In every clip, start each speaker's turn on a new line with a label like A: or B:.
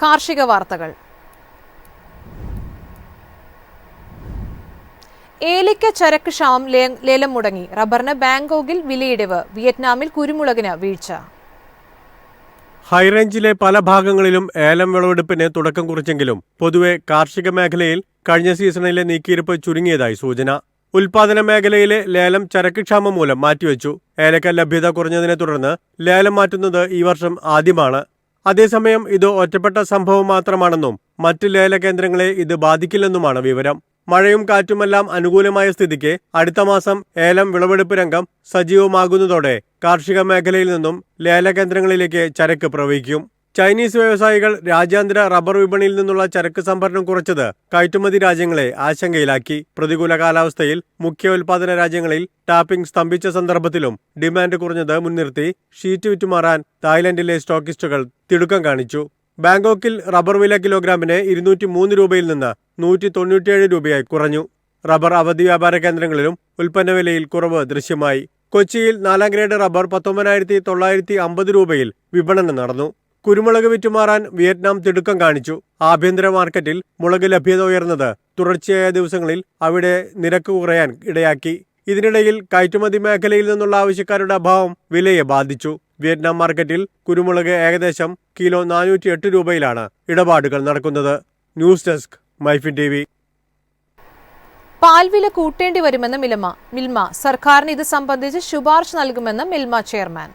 A: കാർഷിക വാർത്തകൾ. ഏലയ്ക്ക ചരക്ക് ക്ഷാമം ലേലം മുടങ്ങി. റബ്ബറിന് ബാങ്കോക്കിൽ വിലയിടിവ്. വിയറ്റ്നാമിൽ കുരുമുളകിന് വീഴ്ച.
B: ഹൈറേഞ്ചിലെ പല ഭാഗങ്ങളിലും ഏലം വിളവെടുപ്പിന് തുടക്കം കുറിച്ചെങ്കിലും പൊതുവെ കാർഷിക മേഖലയിൽ കഴിഞ്ഞ സീസണിലെ നീക്കിയിരിപ്പ് ചുരുങ്ങിയതായി സൂചന. ഉൽപാദന മേഖലയിലെ ലേലം ചരക്ക് ക്ഷാമം മൂലം മാറ്റിവെച്ചു. ഏലക്ക ലഭ്യത കുറഞ്ഞതിനെ തുടർന്ന് ലേലം മാറ്റുന്നത് ഈ വർഷം ആദ്യമാണ്. അതേസമയം ഇത് ഒറ്റപ്പെട്ട സംഭവം മാത്രമാണെന്നും മറ്റ് ലേല കേന്ദ്രങ്ങളെ ഇത് ബാധിക്കില്ലെന്നുമാണ് വിവരം. മഴയും കാറ്റുമെല്ലാം അനുകൂലമായ സ്ഥിതിക്ക് അടുത്ത മാസം ഏലം വിളവെടുപ്പ് രംഗം സജീവമാകുന്നതോടെ കാർഷിക മേഖലയിൽ നിന്നും ലേല കേന്ദ്രങ്ങളിലേക്ക് ചരക്ക് പ്രവഹിക്കും. ചൈനീസ് വ്യവസായികൾ രാജ്യാന്തര റബ്ബർ വിപണിയിൽ നിന്നുള്ള ചരക്ക് സംഭരണം കുറച്ചത് കയറ്റുമതി രാജ്യങ്ങളെ ആശങ്കയിലാക്കി. പ്രതികൂല കാലാവസ്ഥയിൽ മുഖ്യ ഉൽപാദന രാജ്യങ്ങളിൽ ടാപ്പിംഗ് സ്തംഭിച്ച സന്ദർഭത്തിലും ഡിമാൻഡ് കുറഞ്ഞത് മുൻനിർത്തി ഷീറ്റ് വിറ്റുമാറാൻ തായ്ലൻഡിലെ സ്റ്റോക്കിസ്റ്റുകൾ തിടുക്കം കാണിച്ചു. ബാങ്കോക്കിൽ റബ്ബർ വില കിലോഗ്രാമിന് 203 രൂപയിൽ നിന്ന് 197 രൂപയായി കുറഞ്ഞു. റബ്ബർ അവധി വ്യാപാര കേന്ദ്രങ്ങളിലും ഉൽപ്പന്ന വിലയിൽ കുറവ് ദൃശ്യമായി. കൊച്ചിയിൽ 4ാം ഗ്രേഡ് റബ്ബർ 19,950 രൂപയിൽ വിപണനം നടന്നു. കുരുമുളക് വിറ്റുമാറാൻ വിയറ്റ്നാം തിടുക്കം കാണിച്ചു. ആഭ്യന്തര മാർക്കറ്റിൽ മുളക് ലഭ്യത ഉയർന്നത് തുടർച്ചയായ ദിവസങ്ങളിൽ അവിടെ നിരക്ക് കുറയാൻ ഇടയാക്കി. ഇതിനിടയിൽ കയറ്റുമതി മേഖലയിൽ നിന്നുള്ള ആവശ്യക്കാരുടെ അഭാവം വിലയെ ബാധിച്ചു. വിയറ്റ്നാം മാർക്കറ്റിൽ കുരുമുളക് ഏകദേശം കിലോ 408 രൂപയിലാണ് ഇടപാടുകൾ നടക്കുന്നത്. News desk MyFin TV.
A: പാൽവില കൂട്ടേണ്ടി വരുമെന്ന് മിൽമ. സർക്കാരിന് ഇത് സംബന്ധിച്ച് ശുപാർശ നൽകുമെന്ന് മിൽമ ചെയർമാൻ.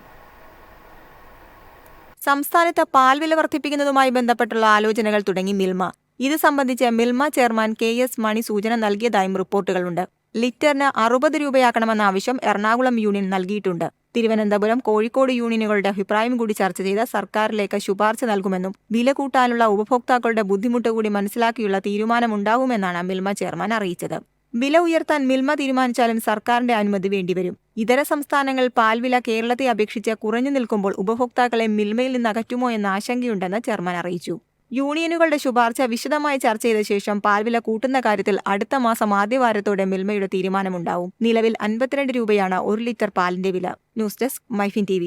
C: സംസ്ഥാനത്ത് പാൽവില വർദ്ധിപ്പിക്കുന്നതുമായി ബന്ധപ്പെട്ടുള്ള ആലോചനകൾ തുടങ്ങി മിൽമ. ഇത് സംബന്ധിച്ച് മിൽമ ചെയർമാൻ KS മണി സൂചന നൽകിയതായും റിപ്പോർട്ടുകളുണ്ട്. ലിറ്ററിന് 60 രൂപയാക്കണമെന്ന ആവശ്യം എറണാകുളം യൂണിയൻ നൽകിയിട്ടുണ്ട്. തിരുവനന്തപുരം, കോഴിക്കോട് യൂണിയനുകളുടെ അഭിപ്രായം കൂടി ചർച്ച ചെയ്ത് സർക്കാരിലേക്ക് ശുപാർശ നൽകുമെന്നും വില കൂട്ടാനുള്ള ഉപഭോക്താക്കളുടെ ബുദ്ധിമുട്ട് കൂടി മനസ്സിലാക്കിയുള്ള തീരുമാനമുണ്ടാവുമെന്നാണ് മിൽമ ചെയർമാൻ അറിയിച്ചത്. വില ഉയർത്താൻ മിൽമ തീരുമാനിച്ചാലും സർക്കാരിന്റെ അനുമതി വേണ്ടിവരും. ഇതര സംസ്ഥാനങ്ങൾ പാൽവില കേരളത്തെ അപേക്ഷിച്ച് കുറഞ്ഞു നിൽക്കുമ്പോൾ ഉപഭോക്താക്കളെ മിൽമയിൽ നിന്ന് അകറ്റുമോ എന്ന ആശങ്കയുണ്ടെന്ന് ചെയർമാൻ അറിയിച്ചു. യൂണിയനുകളുടെ ശുപാർശ വിശദമായി ചർച്ച ചെയ്ത ശേഷം പാൽവില കൂട്ടുന്ന കാര്യത്തിൽ അടുത്ത മാസം ആദ്യവാരത്തോടെ മിൽമയുടെ തീരുമാനമുണ്ടാവും. നിലവിൽ 52 രൂപയാണ് 1 ലിറ്റർ പാലിന്റെ വില. News desk MyFin TV.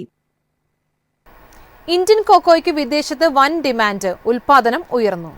A: Indian കൊക്കോയ്ക്ക് വിദേശത്ത് വൻ ഡിമാൻഡ്. ഉൽപാദനം ഉയർന്നു.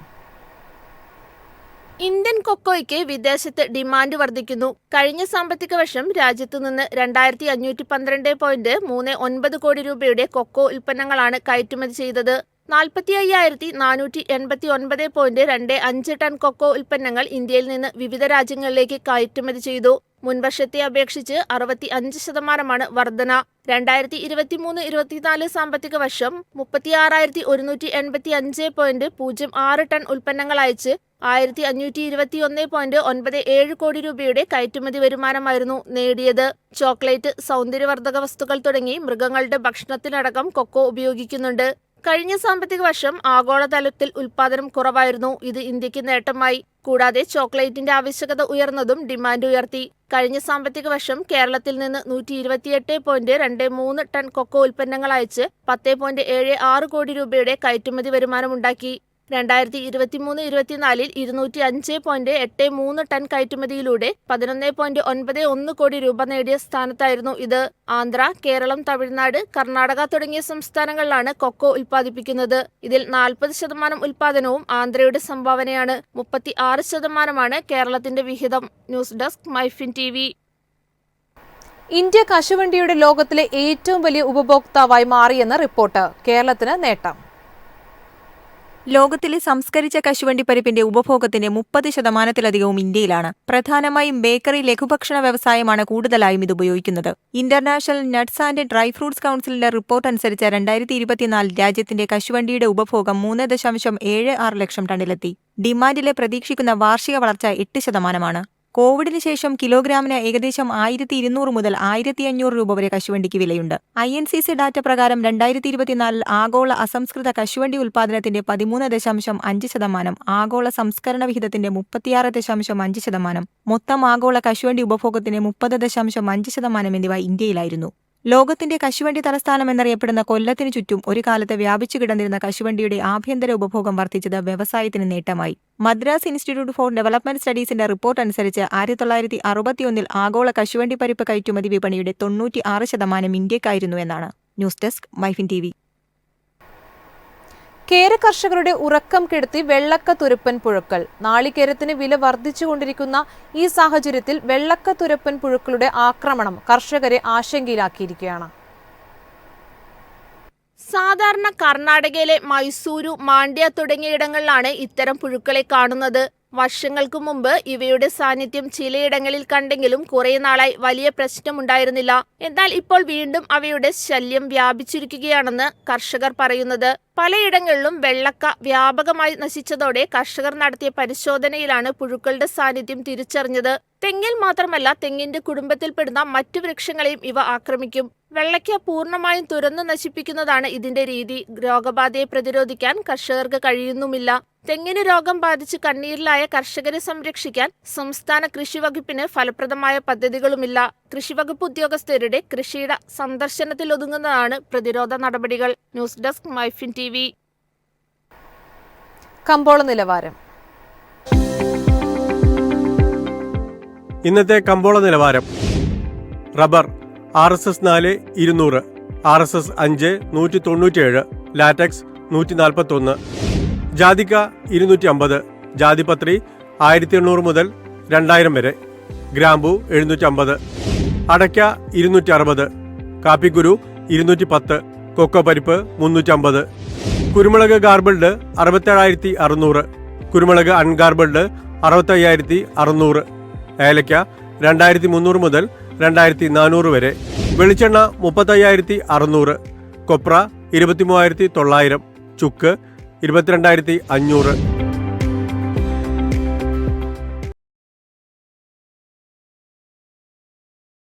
D: ഇന്ത്യൻ കൊക്കോയ്ക്ക് വിദേശത്ത് ഡിമാൻഡ് വർദ്ധിക്കുന്നു. കഴിഞ്ഞ സാമ്പത്തിക വർഷം രാജ്യത്തു നിന്ന് 2512.39 കോടി രൂപയുടെ കൊക്കോ ഉൽപ്പന്നങ്ങളാണ് കയറ്റുമതി ചെയ്തത്. 45,489.25 ടൺ കൊക്കോ ഉൽപ്പന്നങ്ങൾ ഇന്ത്യയിൽ നിന്ന് വിവിധ രാജ്യങ്ങളിലേക്ക് കയറ്റുമതി ചെയ്തു. മുൻവർഷത്തെ അപേക്ഷിച്ച് 65% വർധന. 2023-24 സാമ്പത്തിക വർഷം 36,185.06 ടൺ ഉൽപ്പന്നങ്ങൾ അയച്ച് 1,521.97 കോടി രൂപയുടെ കയറ്റുമതി വരുമാനമായിരുന്നു നേടിയത്. ചോക്ലേറ്റ്, സൗന്ദര്യവർദ്ധക വസ്തുക്കൾ തുടങ്ങി മൃഗങ്ങളുടെ ഭക്ഷണത്തിനടക്കം കൊക്കോ ഉപയോഗിക്കുന്നുണ്ട്. കഴിഞ്ഞ സാമ്പത്തിക വർഷം ആഗോളതലത്തിൽ ഉൽപാദനം കുറവായിരുന്നു. ഇത് ഇന്ത്യക്ക് നേട്ടമായി. കൂടാതെ ചോക്ലേറ്റിന്റെ ആവശ്യകത ഉയർന്നതും ഡിമാൻഡ് ഉയർത്തി. കഴിഞ്ഞ സാമ്പത്തിക വർഷം കേരളത്തിൽ നിന്ന് 128.23 ടൺ കൊക്കോ ഉൽപ്പന്നങ്ങൾ അയച്ച് 10.76 കോടി രൂപയുടെ കയറ്റുമതി വരുമാനമുണ്ടാക്കി. 2023-24 205.83 ടൺ കയറ്റുമതിയിലൂടെ 11.91 കോടി രൂപ നേടിയ സ്ഥാനത്തായിരുന്നു ഇത്. ആന്ധ്ര, കേരളം, തമിഴ്നാട്, കർണാടക തുടങ്ങിയ സംസ്ഥാനങ്ങളിലാണ് കൊക്കോ ഉൽപ്പാദിപ്പിക്കുന്നത്. ഇതിൽ 40% ഉൽപ്പാദനവും ആന്ധ്രയുടെ സംഭാവനയാണ്. 36% കേരളത്തിന്റെ വിഹിതം. News desk MyFin TV.
A: India കശുവണ്ടിയുടെ ലോകത്തിലെ ഏറ്റവും വലിയ ഉപഭോക്താവായി മാറിയെന്ന് റിപ്പോർട്ട്. കേരളത്തിന് നേട്ടം.
C: ലോകത്തിലെ സംസ്കരിച്ച കശുവണ്ടി പരിപ്പിന്റെ ഉപഭോഗത്തിന്റെ 30%-ലധികവും ഇന്ത്യയിലാണ്. പ്രധാനമായും ബേക്കറി, ലഘുഭക്ഷണ വ്യവസായമാണ് കൂടുതലായും ഇത് ഉപയോഗിക്കുന്നത്. International nuts and dry fruits കൗൺസിലിന്റെ റിപ്പോർട്ട് അനുസരിച്ച് 2024 രാജ്യത്തിന്റെ കശുവണ്ടിയുടെ ഉപഭോഗം 3.76 ലക്ഷം ടണ്ണിലെത്തി. ഡിമാൻഡിലെ പ്രതീക്ഷിക്കുന്ന വാർഷിക വളർച്ച 8%. കോവിഡിന് ശേഷം കിലോഗ്രാമിന് ഏകദേശം 1,200 മുതൽ 1,500 രൂപ വരെ കശുവണ്ടിക്ക് വിലയുണ്ട്. INCC ഡാറ്റ പ്രകാരം 2024 ആഗോള അസംസ്കൃത കശുവണ്ടി ഉൽപ്പാദനത്തിന്റെ 13.5%, ആഗോള സംസ്കരണ വിഹിതത്തിന്റെ 36.5%, മൊത്തം ആഗോള കശുവണ്ടി ഉപഭോഗത്തിന്റെ 30.5% എന്നിവ ഇന്ത്യയിലായിരുന്നു. ലോകത്തിന്റെ കശുവണ്ടി തലസ്ഥാനം എന്നറിയപ്പെടുന്ന കൊല്ലത്തിനു ചുറ്റും ഒരു കാലത്ത് വ്യാപിച്ചു കിടന്നിരുന്ന കശുവണ്ടിയുടെ ആഭ്യന്തര ഉപഭോഗം വർദ്ധിച്ചത് വ്യവസായത്തിന് നേട്ടമായി. മദ്രാസ് ഇൻസ്റ്റിറ്റ്യൂട്ട് ഫോർ ഡെവലപ്മെന്റ് സ്റ്റഡീസിന്റെ റിപ്പോർട്ട് അനുസരിച്ച് 1961 ആഗോള കശുവണ്ടി പരിപ്പ് കയറ്റുമതി വിപണിയുടെ 96% ഇന്ത്യക്കായിരുന്നു എന്നാണ്. News desk MyFin TV.
A: കേര കർഷകരുടെ ഉറക്കം കെടുത്തി വെള്ളക്ക തുരപ്പൻ പുഴുക്കൾ. നാളികേരത്തിന് വില വർദ്ധിച്ചുകൊണ്ടിരിക്കുന്ന ഈ സാഹചര്യത്തിൽ വെള്ളക്ക തുരപ്പൻ പുഴുക്കളുടെ ആക്രമണം കർഷകരെ ആശങ്കയിലാക്കിയിരിക്കുകയാണ്.
D: സാധാരണ കർണാടകയിലെ മൈസൂരു, മാണ്ഡ്യ തുടങ്ങിയിടങ്ങളിലാണ് ഇത്തരം പുഴുക്കളെ കാണുന്നത്. വർഷങ്ങൾക്കു മുമ്പ് ഇവയുടെ സാന്നിധ്യം ചിലയിടങ്ങളിൽ കണ്ടെങ്കിലും കുറെ നാളായി വലിയ പ്രശ്നമുണ്ടായിരുന്നില്ല. എന്നാൽ ഇപ്പോൾ വീണ്ടും അവയുടെ ശല്യം വ്യാപിച്ചിരിക്കുകയാണെന്ന് കർഷകർ പറയുന്നത്. പലയിടങ്ങളിലും വെള്ളക്ക വ്യാപകമായി നശിച്ചതോടെ കർഷകർ നടത്തിയ പരിശോധനയിലാണ് പുഴുക്കളുടെ സാന്നിധ്യം തിരിച്ചറിഞ്ഞത്. തെങ്ങിൽ മാത്രമല്ല, തെങ്ങിന്റെ കുടുംബത്തിൽപ്പെടുന്ന മറ്റു വൃക്ഷങ്ങളെയും ഇവ ആക്രമിക്കും. വെള്ളയ്ക്ക പൂർണ്ണമായും തുരന്നു നശിപ്പിക്കുന്നതാണ് ഇതിന്റെ രീതി. രോഗബാധയെ പ്രതിരോധിക്കാൻ കർഷകർക്ക് കഴിയുന്നുമില്ല. തെങ്ങിന് രോഗം ബാധിച്ച് കണ്ണീരിലായ കർഷകരെ സംരക്ഷിക്കാൻ സംസ്ഥാന കൃഷി വകുപ്പിന് ഫലപ്രദമായ പദ്ധതികളുമില്ല. കൃഷിവകുപ്പ് ഉദ്യോഗസ്ഥരുടെ കൃഷിയിട സന്ദർശനത്തിലൊതുങ്ങുന്നതാണ് പ്രതിരോധ നടപടികൾ. News desk MyFin TV.
A: കമ്പോള നിലവാരം.
B: ഇന്നത്തെ കമ്പോള നിലവാരം. റബ്ബർ RSS 4 200, RSS 5 197, ലാറ്റക്സ് 141, ജാതിക്ക 250, ജാതിപത്രി 1800 മുതൽ 2000 വരെ, ഗ്രാമ്പു 750, അടയ്ക്ക 260, കാപ്പിക്കുരു 210, കൊക്കോ പരിപ്പ് 350, കുരുമുളക് ഗാർബിൾഡ് 67,600, കുരുമുളക് അൺഗാർബിൾഡ് 65,600, ഏലയ്ക്ക 2,300 മുതൽ 2,400 വരെ, വെളിച്ചെണ്ണ 35,600, കൊപ്ര 23,900, ചുക്ക് 22,500.